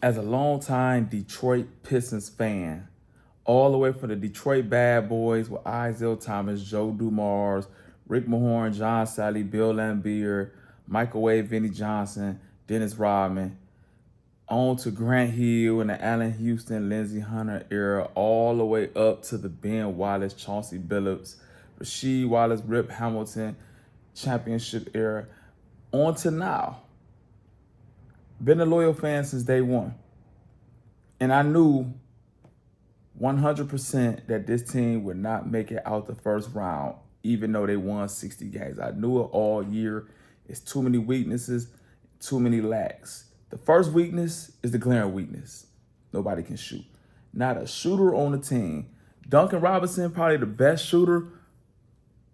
as a longtime Detroit Pistons fan, all the way from the Detroit Bad Boys with Isaiah Thomas, Joe Dumars, Rick Mahorn, John Sally, Bill Laimbeer, Michael Wade, Vinnie Johnson, Dennis Rodman, on to Grant Hill and the Allen Houston, Lindsey Hunter era, all the way up to the Ben Wallace, Chauncey Billups, Rasheed Wallace, Rip Hamilton championship era, on to now. Been a loyal fan since day one. And I knew 100% that this team would not make it out the first round, even though they won 60 games. I knew it all year. It's too many weaknesses, too many lacks. The first weakness is the glaring weakness. Nobody can shoot. Not a shooter on the team. Duncan Robinson, probably the best shooter,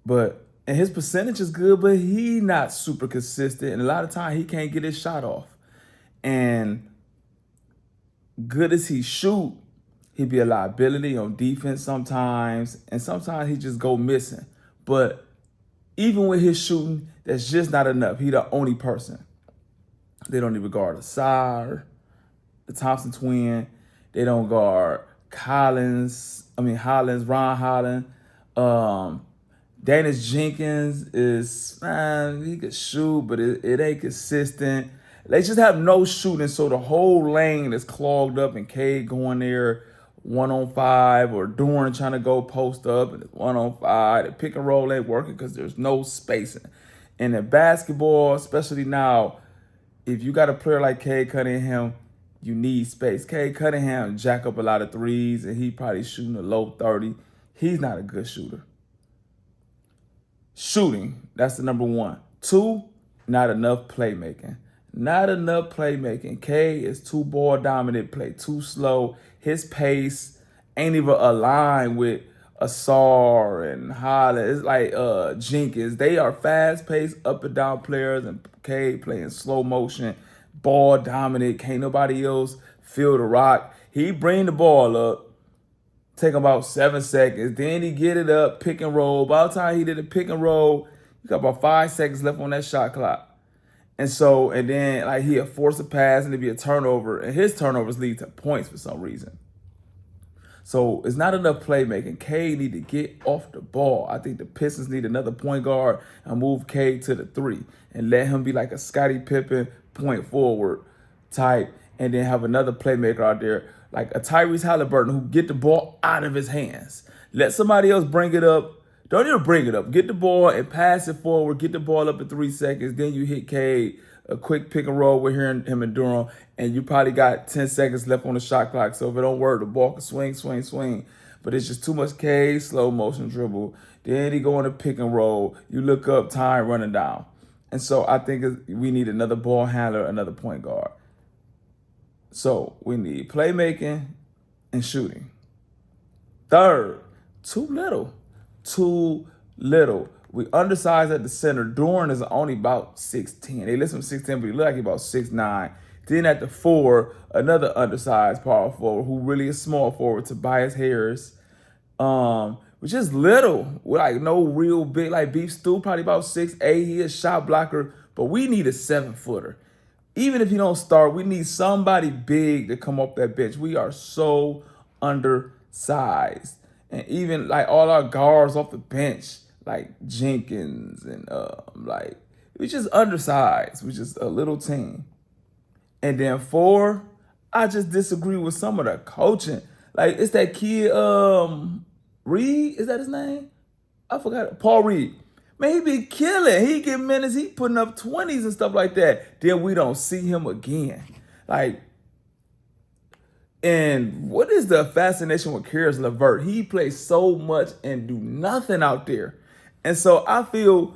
and his percentage is good, but he not super consistent. And a lot of times he can't get his shot off. And good as he shoot, he'd be a liability on defense sometimes, and sometimes he just go missing. But even with his shooting, that's just not enough. He the only person. They don't even guard Asar, the Thompson twin. They don't guard Ron Holland. Dennis Jenkins is, he could shoot, but it ain't consistent. They just have no shooting, so the whole lane is clogged up, and Cade going there 1-on-5, or Doran trying to go post up, and it's 1-on-5. The pick and roll ain't working because there's no spacing. And in basketball, especially now, if you got a player like Cade Cunningham, you need space. Cade Cunningham jack up a lot of threes, and he probably shooting a low 30. He's not a good shooter. Shooting, that's the number one. Two, not enough playmaking. Not enough playmaking. Cade is too ball dominant, play too slow. His pace ain't even aligned with Asar and Holland. It's like Jenkins. They are fast-paced, up and down players, and Cade playing slow motion, ball dominant. Can't nobody else feel the rock. He bring the ball up, take about 7 seconds. Then he get it up, pick and roll. By the time he did the pick and roll, you got about 5 seconds left on that shot clock. And then he'll force a pass and it'll be a turnover. And his turnovers lead to points for some reason. So it's not enough playmaking. Cade need to get off the ball. I think the Pistons need another point guard and move Cade to the 3 and let him be like a Scottie Pippen point forward type, and then have another playmaker out there like a Tyrese Halliburton who get the ball out of his hands. Let somebody else bring it up. Don't even bring it up. Get the ball and pass it forward. Get the ball up in 3 seconds. Then you hit Cade, a quick pick and roll with him and Durham, and you probably got 10 seconds left on the shot clock. So if it don't work, the ball can swing. But it's just too much Cade, slow motion dribble. Then he go on a pick and roll. You look up, time running down. And so I think we need another ball handler, another point guard. So we need playmaking and shooting. Third, too little. We undersized at the center. Doran is only about 6'10". They list him 6'10", but he look like he's about 6'9". Then at the 4, another undersized power forward who really is small forward, Tobias Harris, which is little, with like no real big, like Beef Stew, probably about 6'8". He is a shot blocker, but we need a 7-footer. Even if you don't start, we need somebody big to come off that bench. We are so undersized. And even like all our guards off the bench, like Jenkins and we just undersized. We just a little team. And then 4, I just disagree with some of the coaching. Like it's that kid, Reed, is that his name? I forgot. Paul Reed. Man, he be killing. He get minutes. He putting up 20s and stuff like that. Then we don't see him again. And what is the fascination with Caris LeVert? He plays so much and do nothing out there. And so I feel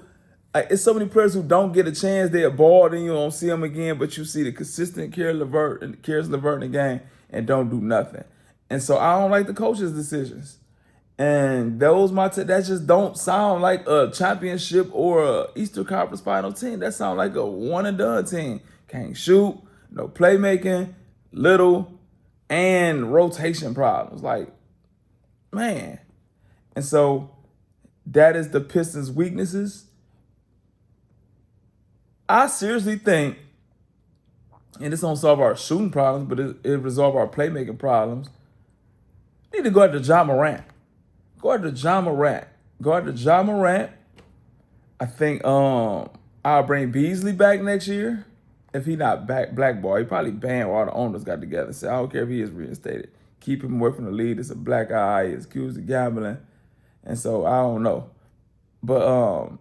like it's so many players who don't get a chance. They're bald and you don't see them again, but you see the consistent Caris LeVert in the game and don't do nothing. And so I don't like the coach's decisions. And that just don't sound like a championship or a Eastern Conference final team. That sounds like a one-and-done team. Can't shoot, no playmaking, little, and rotation problems. Like, man. And so that is the Pistons' weaknesses. I seriously think and this don't solve our shooting problems, but it resolve our playmaking problems. We need to go after Ja Morant. Go after Ja Morant. Go after Ja Morant. I think I'll bring Beasley back next year. If he not back blackball, he probably banned while all the owners got together. So I don't care if he is reinstated. Keep him away from the league. It's a black eye. He's accused of gambling. And so I don't know. But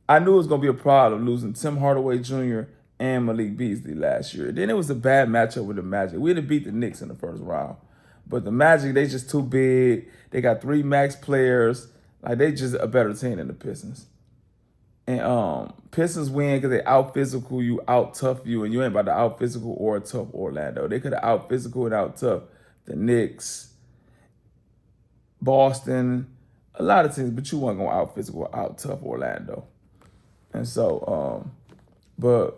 I knew it was gonna be a problem losing Tim Hardaway Jr. and Malik Beasley last year. Then it was a bad matchup with the Magic. We'd have beat the Knicks in the first round. But the Magic, they just too big. They got 3 max players. Like, they just a better team than the Pistons. And Pistons win because they out physical you, out tough you, and you ain't about to out physical or tough Orlando. They could have out physical and out tough the Knicks, Boston, a lot of teams, but you weren't gonna out physical or out tough Orlando. And so, but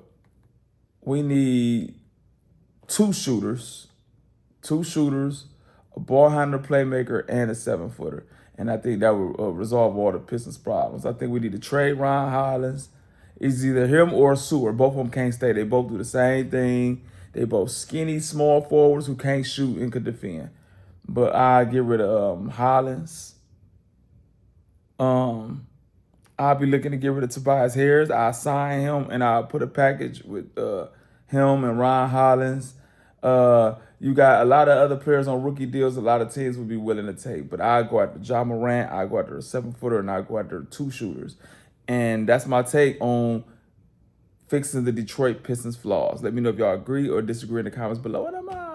we need 2 shooters, a ball handler, playmaker, and a 7-footer. And I think that would resolve all the Pistons' problems. I think we need to trade Ron Hollins. It's either him or Seward. Both of them can't stay. They both do the same thing. They both skinny, small forwards who can't shoot and could defend. But I get rid of Hollins. I'll be looking to get rid of Tobias Harris. I'll sign him and I'll put a package with him and Ron Hollins. You got a lot of other players on rookie deals a lot of teams would be willing to take. But I go after Ja Morant, I go after a 7-footer, and I go after 2 shooters. And that's my take on fixing the Detroit Pistons flaws. Let me know if y'all agree or disagree in the comments below. And I'm out.